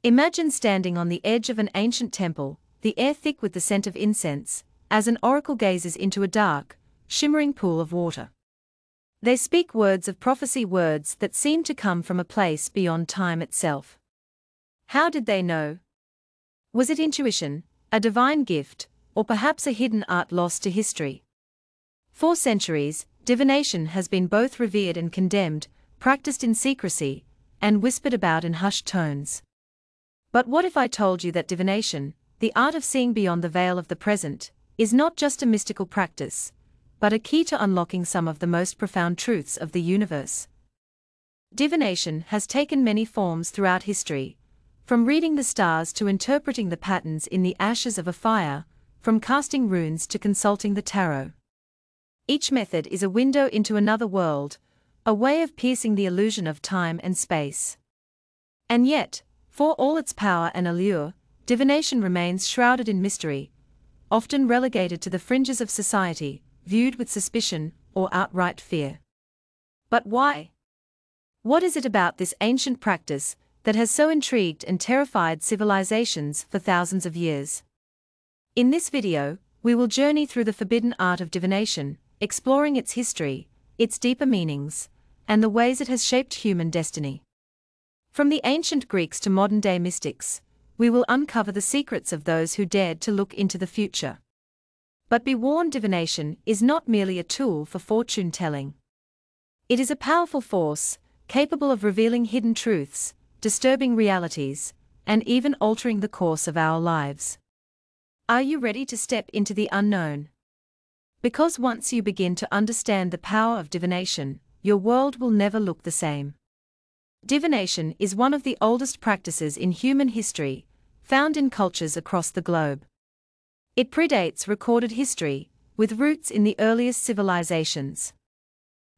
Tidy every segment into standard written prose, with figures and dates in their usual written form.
Imagine standing on the edge of an ancient temple, the air thick with the scent of incense, as an oracle gazes into a dark, shimmering pool of water. They speak words of prophecy, words that seem to come from a place beyond time itself. How did they know? Was it intuition, a divine gift, or perhaps a hidden art lost to history? For centuries, divination has been both revered and condemned, practiced in secrecy, and whispered about in hushed tones. But what if I told you that divination, the art of seeing beyond the veil of the present, is not just a mystical practice, but a key to unlocking some of the most profound truths of the universe? Divination has taken many forms throughout history, from reading the stars to interpreting the patterns in the ashes of a fire, from casting runes to consulting the tarot. Each method is a window into another world, a way of piercing the illusion of time and space. And yet, for all its power and allure, divination remains shrouded in mystery, often relegated to the fringes of society, viewed with suspicion or outright fear. But why? What is it about this ancient practice that has so intrigued and terrified civilizations for thousands of years? In this video, we will journey through the forbidden art of divination, exploring its history, its deeper meanings, and the ways it has shaped human destiny. From the ancient Greeks to modern-day mystics, we will uncover the secrets of those who dared to look into the future. But be warned, divination is not merely a tool for fortune-telling. It is a powerful force, capable of revealing hidden truths, disturbing realities, and even altering the course of our lives. Are you ready to step into the unknown? Because once you begin to understand the power of divination, your world will never look the same. Divination is one of the oldest practices in human history, found in cultures across the globe. It predates recorded history, with roots in the earliest civilizations.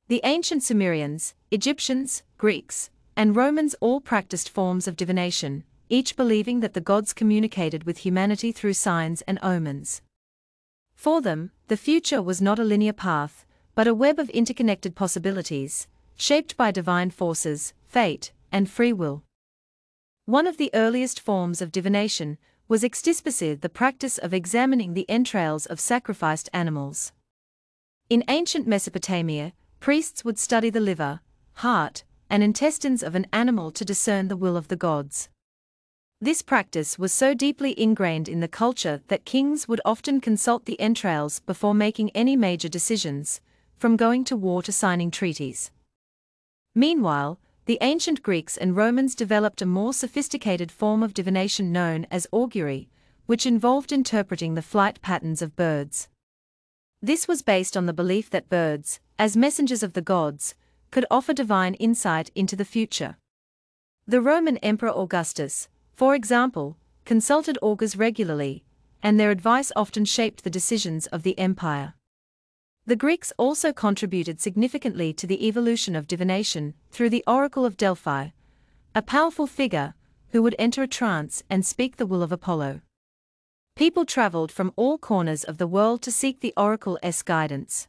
The ancient Sumerians, Egyptians, Greeks, and Romans all practiced forms of divination, each believing that the gods communicated with humanity through signs and omens. For them, the future was not a linear path, but a web of interconnected possibilities, shaped by divine forces, fate, and free will. One of the earliest forms of divination was ecdyspacid, the practice of examining the entrails of sacrificed animals. In ancient Mesopotamia, priests would study the liver, heart, and intestines of an animal to discern the will of the gods. This practice was so deeply ingrained in the culture that kings would often consult the entrails before making any major decisions, from going to war to signing treaties. Meanwhile, the ancient Greeks and Romans developed a more sophisticated form of divination known as augury, which involved interpreting the flight patterns of birds. This was based on the belief that birds, as messengers of the gods, could offer divine insight into the future. The Roman Emperor Augustus, for example, consulted augurs regularly, and their advice often shaped the decisions of the empire. The Greeks also contributed significantly to the evolution of divination through the Oracle of Delphi, a powerful figure who would enter a trance and speak the will of Apollo. People traveled from all corners of the world to seek the oracle's guidance.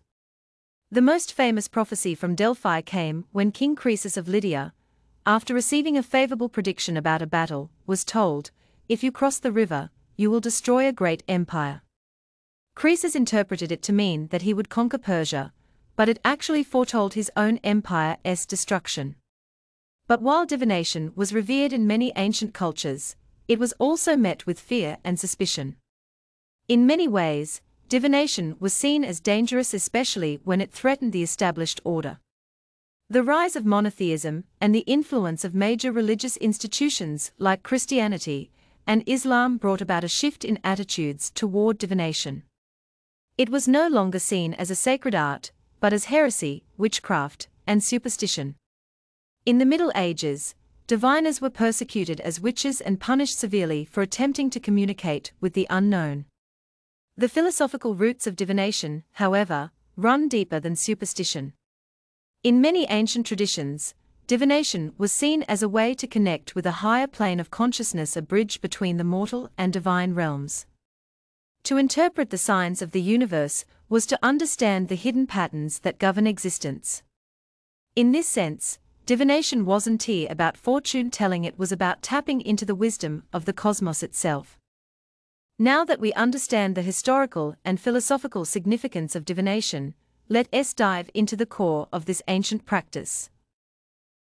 The most famous prophecy from Delphi came when King Croesus of Lydia, after receiving a favorable prediction about a battle, was told, "If you cross the river, you will destroy a great empire." Croesus interpreted it to mean that he would conquer Persia, but it actually foretold his own empire's destruction. But while divination was revered in many ancient cultures, it was also met with fear and suspicion. In many ways, divination was seen as dangerous, especially when it threatened the established order. The rise of monotheism and the influence of major religious institutions like Christianity and Islam brought about a shift in attitudes toward divination. It was no longer seen as a sacred art, but as heresy, witchcraft, and superstition. In the Middle Ages, diviners were persecuted as witches and punished severely for attempting to communicate with the unknown. The philosophical roots of divination, however, run deeper than superstition. In many ancient traditions, divination was seen as a way to connect with a higher plane of consciousness, a bridge between the mortal and divine realms. To interpret the signs of the universe was to understand the hidden patterns that govern existence. In this sense, divination wasn't about fortune telling, it was about tapping into the wisdom of the cosmos itself. Now that we understand the historical and philosophical significance of divination, let's dive into the core of this ancient practice.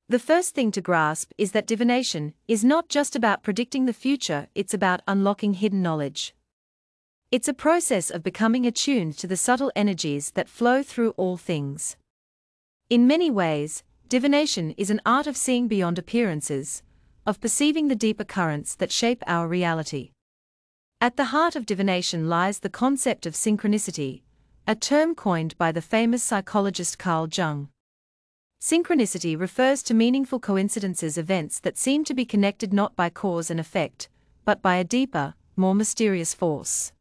The first thing to grasp is that divination is not just about predicting the future, it's about unlocking hidden knowledge. It's a process of becoming attuned to the subtle energies that flow through all things. In many ways, divination is an art of seeing beyond appearances, of perceiving the deeper currents that shape our reality. At the heart of divination lies the concept of synchronicity, a term coined by the famous psychologist Carl Jung. Synchronicity refers to meaningful coincidences, events that seem to be connected not by cause and effect, but by a deeper, more mysterious force.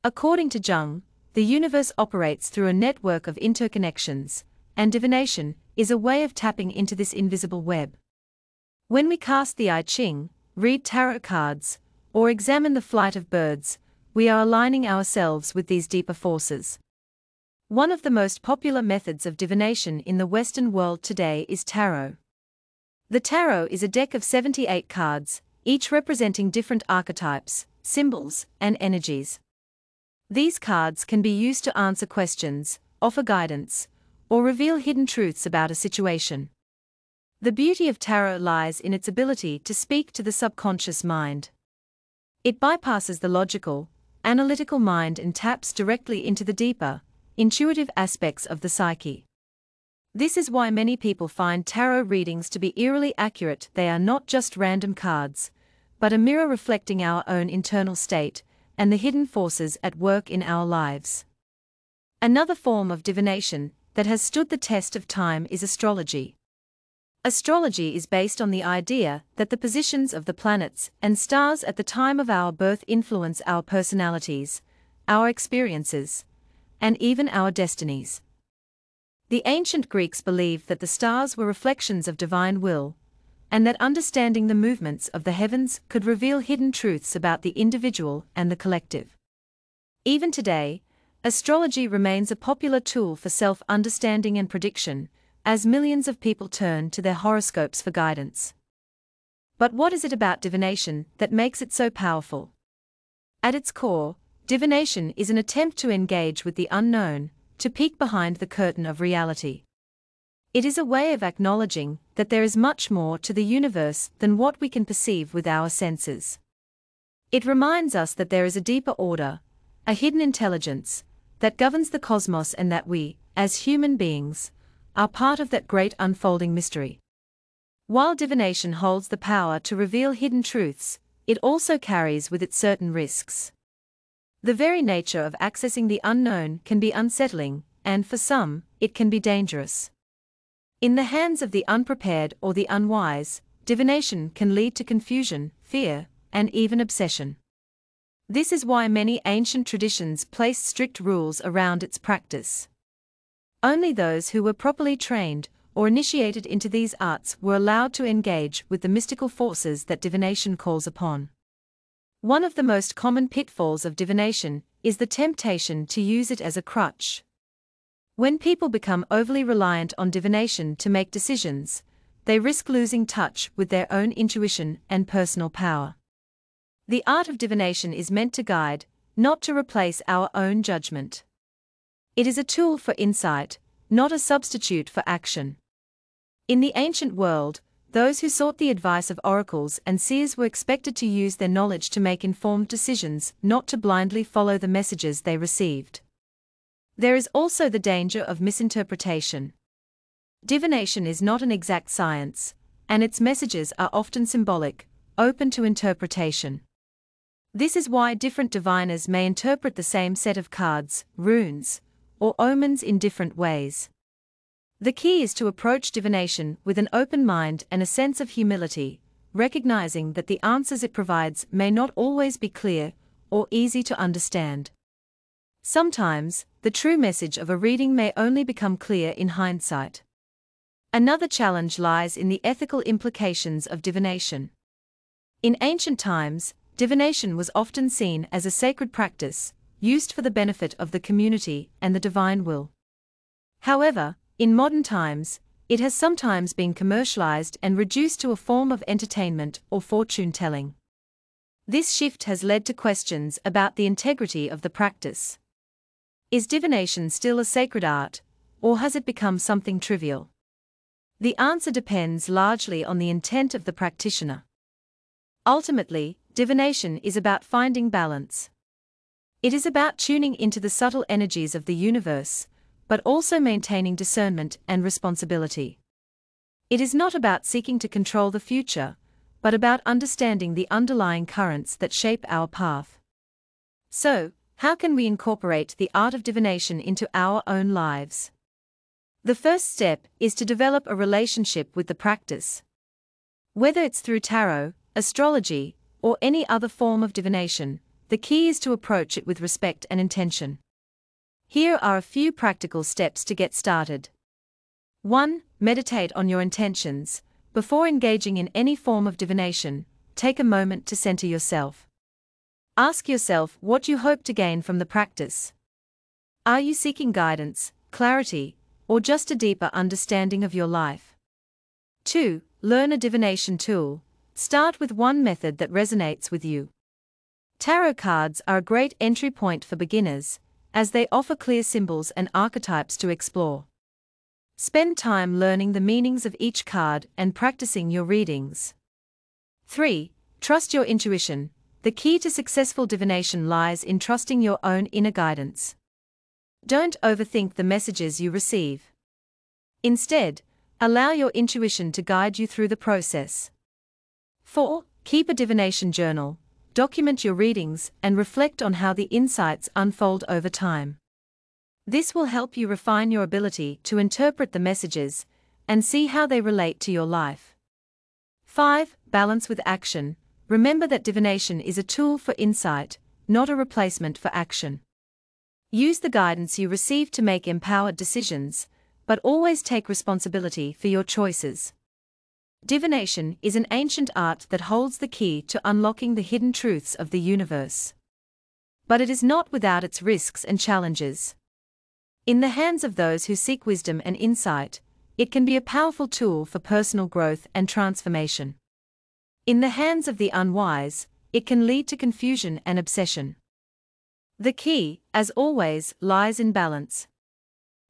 According to Jung, the universe operates through a network of interconnections, and divination is a way of tapping into this invisible web. When we cast the I Ching, read tarot cards, or examine the flight of birds, we are aligning ourselves with these deeper forces. One of the most popular methods of divination in the Western world today is tarot. The tarot is a deck of 78 cards, each representing different archetypes, symbols, and energies. These cards can be used to answer questions, offer guidance, or reveal hidden truths about a situation. The beauty of tarot lies in its ability to speak to the subconscious mind. It bypasses the logical, analytical mind and taps directly into the deeper, intuitive aspects of the psyche. This is why many people find tarot readings to be eerily accurate. They are not just random cards, but a mirror reflecting our own internal state and the hidden forces at work in our lives. Another form of divination that has stood the test of time is astrology. Astrology is based on the idea that the positions of the planets and stars at the time of our birth influence our personalities, our experiences, and even our destinies. The ancient Greeks believed that the stars were reflections of divine will, and that understanding the movements of the heavens could reveal hidden truths about the individual and the collective. Even today, astrology remains a popular tool for self-understanding and prediction, as millions of people turn to their horoscopes for guidance. But what is it about divination that makes it so powerful? At its core, divination is an attempt to engage with the unknown, to peek behind the curtain of reality. It is a way of acknowledging that there is much more to the universe than what we can perceive with our senses. It reminds us that there is a deeper order, a hidden intelligence, that governs the cosmos, and that we, as human beings, are part of that great unfolding mystery. While divination holds the power to reveal hidden truths, it also carries with it certain risks. The very nature of accessing the unknown can be unsettling, and for some, it can be dangerous. In the hands of the unprepared or the unwise, divination can lead to confusion, fear, and even obsession. This is why many ancient traditions placed strict rules around its practice. Only those who were properly trained or initiated into these arts were allowed to engage with the mystical forces that divination calls upon. One of the most common pitfalls of divination is the temptation to use it as a crutch. When people become overly reliant on divination to make decisions, they risk losing touch with their own intuition and personal power. The art of divination is meant to guide, not to replace our own judgment. It is a tool for insight, not a substitute for action. In the ancient world, those who sought the advice of oracles and seers were expected to use their knowledge to make informed decisions, not to blindly follow the messages they received. There is also the danger of misinterpretation. Divination is not an exact science, and its messages are often symbolic, open to interpretation. This is why different diviners may interpret the same set of cards, runes, or omens in different ways. The key is to approach divination with an open mind and a sense of humility, recognizing that the answers it provides may not always be clear or easy to understand. Sometimes, the true message of a reading may only become clear in hindsight. Another challenge lies in the ethical implications of divination. In ancient times, divination was often seen as a sacred practice, used for the benefit of the community and the divine will. However, in modern times, it has sometimes been commercialized and reduced to a form of entertainment or fortune-telling. This shift has led to questions about the integrity of the practice. Is divination still a sacred art, or has it become something trivial? The answer depends largely on the intent of the practitioner. Ultimately, divination is about finding balance. It is about tuning into the subtle energies of the universe, but also maintaining discernment and responsibility. It is not about seeking to control the future, but about understanding the underlying currents that shape our path. So, how can we incorporate the art of divination into our own lives? The first step is to develop a relationship with the practice. Whether it's through tarot, astrology, or any other form of divination, the key is to approach it with respect and intention. Here are a few practical steps to get started. 1. Meditate on your intentions. Before engaging in any form of divination, take a moment to center yourself. Ask yourself what you hope to gain from the practice. Are you seeking guidance, clarity, or just a deeper understanding of your life? 2. Learn a divination tool. Start with one method that resonates with you. Tarot cards are a great entry point for beginners, as they offer clear symbols and archetypes to explore. Spend time learning the meanings of each card and practicing your readings. 3. Trust your intuition. The key to successful divination lies in trusting your own inner guidance. Don't overthink the messages you receive. Instead, allow your intuition to guide you through the process. 4. Keep a divination journal. Document your readings and reflect on how the insights unfold over time. This will help you refine your ability to interpret the messages and see how they relate to your life. 5. Balance with action. Remember that divination is a tool for insight, not a replacement for action. Use the guidance you receive to make empowered decisions, but always take responsibility for your choices. Divination is an ancient art that holds the key to unlocking the hidden truths of the universe. But it is not without its risks and challenges. In the hands of those who seek wisdom and insight, it can be a powerful tool for personal growth and transformation. In the hands of the unwise, it can lead to confusion and obsession. The key, as always, lies in balance.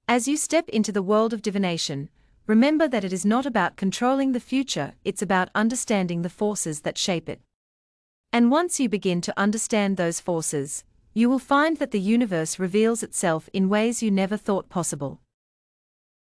As you step into the world of divination, remember that it is not about controlling the future, it's about understanding the forces that shape it. And once you begin to understand those forces, you will find that the universe reveals itself in ways you never thought possible.